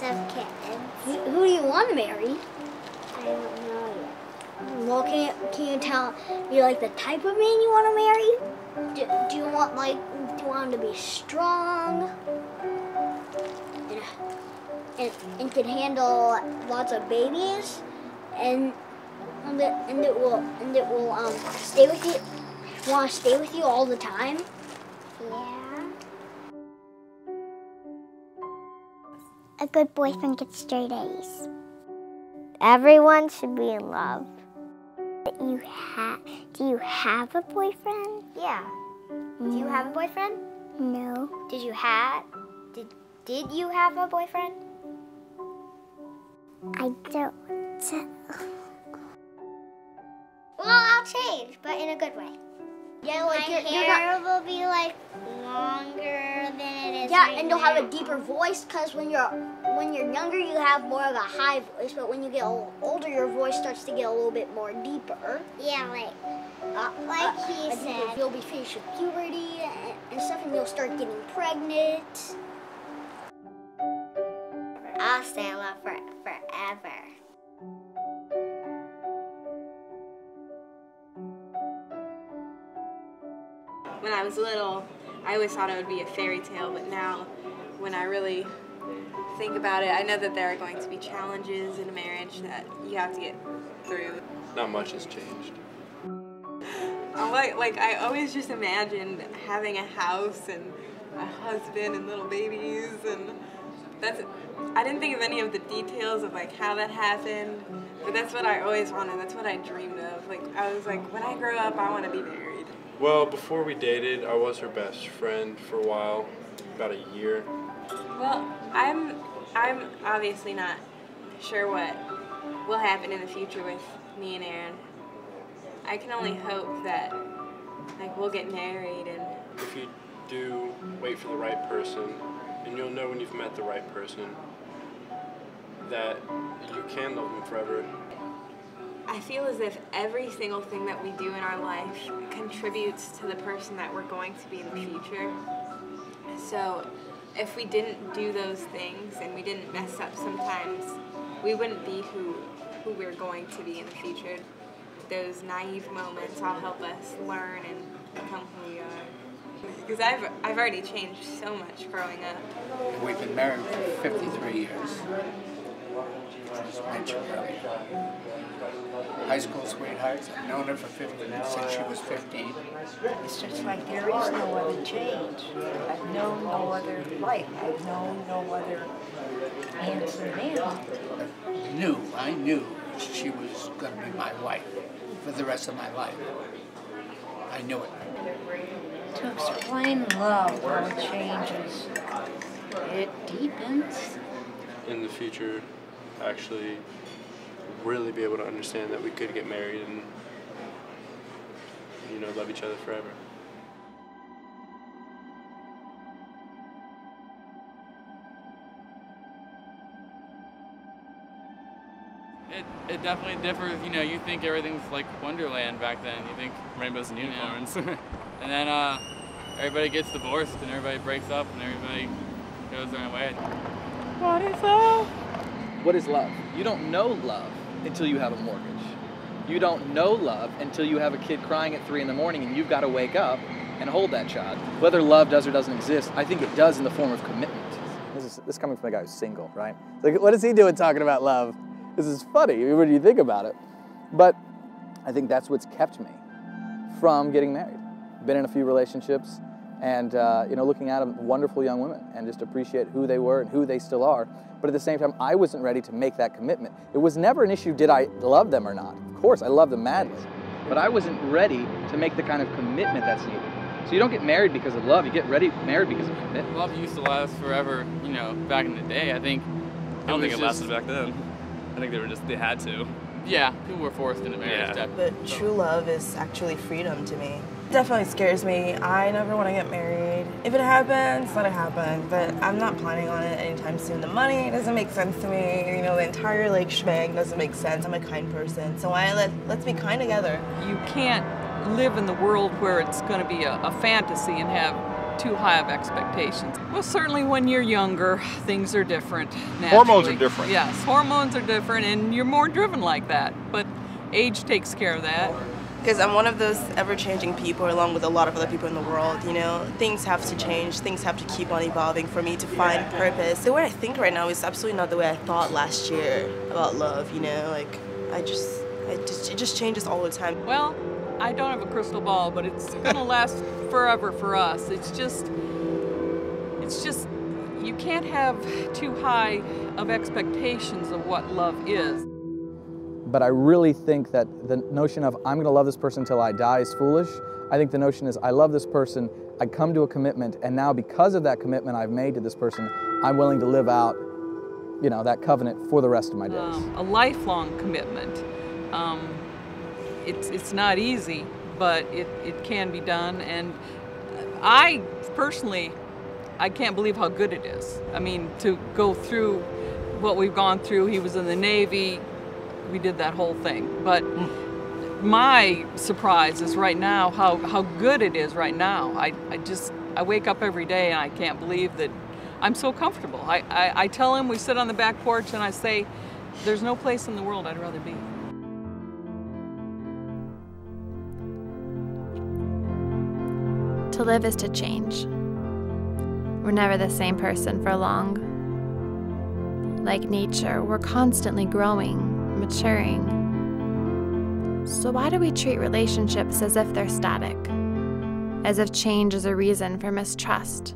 have kittens. Who do you want to marry? I don't know yet. Well, can you tell me like the type of man you want to marry? Do you want him to be strong and can handle lots of babies and it will stay with you? Want to stay with you all the time? Yeah. A good boyfriend gets straight A's. Everyone should be in love. Do you have a boyfriend? Yeah. Do you have a boyfriend? No. Did you have a boyfriend? I don't. Well, I'll change, but in a good way. Yeah, like My hair will be like longer than it is. Yeah, right and you'll now. have a deeper voice because when you're younger, you have more of a high voice, but when you get older, your voice starts to get a little bit more deeper. Yeah, like he said. You'll be finished with puberty and stuff, and you'll start getting pregnant. I'll stay in love forever. When I was little, I always thought it would be a fairy tale, but now, when I really think about it, I know that there are going to be challenges in a marriage that you have to get through. Not much has changed. I always just imagined having a house and a husband and little babies, and I didn't think of any of the details of like how that happened, but that's what I always wanted. That's what I dreamed of. Like I was like, when I grow up, I want to be married. Well, before we dated, I was her best friend for a while, about a year. Well, I'm obviously not sure what will happen in the future with me and Aaron. I can only hope that we'll get married and. If you do wait for the right person, and you'll know when you've met the right person, that you can love them forever. I feel as if every single thing that we do in our life contributes to the person that we're going to be in the future. So if we didn't do those things and we didn't mess up sometimes, we wouldn't be who we're going to be in the future. Those naive moments all help us learn and become who we are. Because I've already changed so much growing up. We've been married for 53 years. As mentioned earlier. High school sweethearts. I've known her since she was 15. It's just like there is no other change. I've known no other life. I've known no other handsome man. I knew she was going to be my wife for the rest of my life. I knew it. To explain love, how it changes, it deepens. In the future, actually really be able to understand that we could get married and, love each other forever. It definitely differs. You think everything's like Wonderland back then. You think rainbows and unicorns. And then everybody gets divorced and everybody breaks up and everybody goes their own way. What is love? What is love? You don't know love until you have a mortgage. You don't know love until you have a kid crying at 3 in the morning and you've got to wake up and hold that child. Whether love does or doesn't exist, I think it does in the form of commitment. This is coming from a guy who's single, right? Like, what is he doing talking about love? This is funny when you think about it. But I think that's what's kept me from getting married. Been in a few relationships and looking at wonderful young women and just appreciate who they were and who they still are. But at the same time, I wasn't ready to make that commitment. It was never an issue, did I love them or not? Of course, I love them madly. But I wasn't ready to make the kind of commitment that's needed. So you don't get married because of love, you get married because of commitment. Love used to last forever, back in the day. I don't think it lasted back then. I think they had to. Yeah, people were forced into marriage. Yeah. But true love is actually freedom to me. Definitely scares me. I never want to get married. If it happens, let it happen. But I'm not planning on it anytime soon. The money doesn't make sense to me. The entire shebang doesn't make sense. I'm a kind person, so let's be kind together. You can't live in the world where it's going to be a fantasy and have too high of expectations. Well, certainly when you're younger, things are different. Naturally. Hormones are different. Yes, hormones are different, and you're more driven like that. But age takes care of that. Because I'm one of those ever-changing people, along with a lot of other people in the world, you know. Things have to change, things have to keep on evolving for me to find purpose. The way I think right now is absolutely not the way I thought last year about love, you know. Like, it just changes all the time. Well, I don't have a crystal ball, but it's gonna last forever for us. It's just, you can't have too high of expectations of what love is. But I really think that the notion of I'm going to love this person until I die is foolish. I think the notion is I love this person, I come to a commitment, and now because of that commitment I've made to this person, I'm willing to live out, you know, that covenant for the rest of my days. A lifelong commitment. It's not easy, but it can be done. And I personally, I can't believe how good it is. I mean, to go through what we've gone through. He was in the Navy. We did that whole thing. But my surprise is right now how good it is right now. I wake up every day and I can't believe that I'm so comfortable. I tell him, we sit on the back porch and I say, there's no place in the world I'd rather be. To live is to change. We're never the same person for long. Like nature, we're constantly growing, maturing. So why do we treat relationships as if they're static? As if change is a reason for mistrust,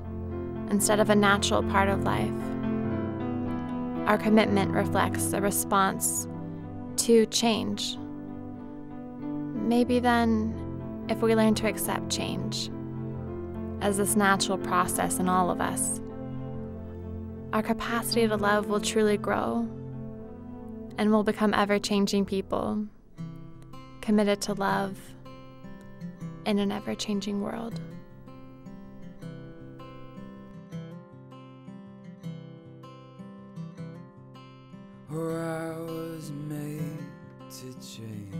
instead of a natural part of life? Our commitment reflects a response to change. Maybe then, if we learn to accept change as this natural process in all of us, our capacity to love will truly grow, and we'll become ever-changing people, committed to love in an ever-changing world. Or I was made to change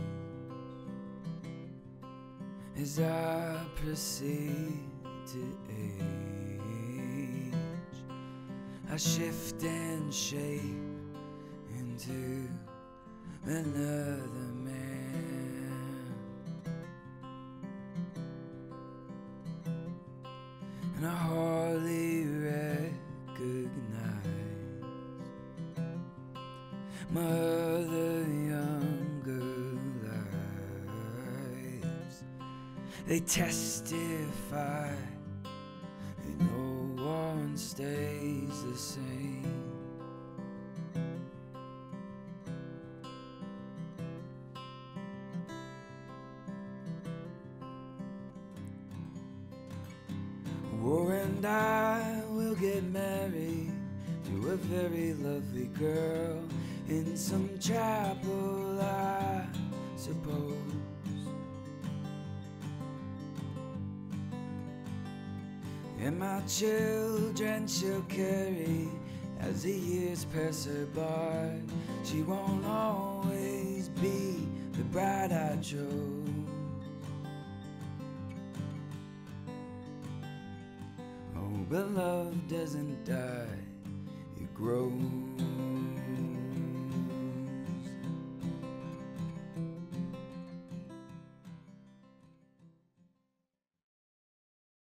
as I proceed to age. I shift and shape into another man, and I hardly recognize my other younger lives. They testify that no one stays the same. Oh, and I will get married to a very lovely girl in some chapel, I suppose. And my children she'll carry as the years pass her by. She won't always be the bride I chose. Oh, but love doesn't die, it grows.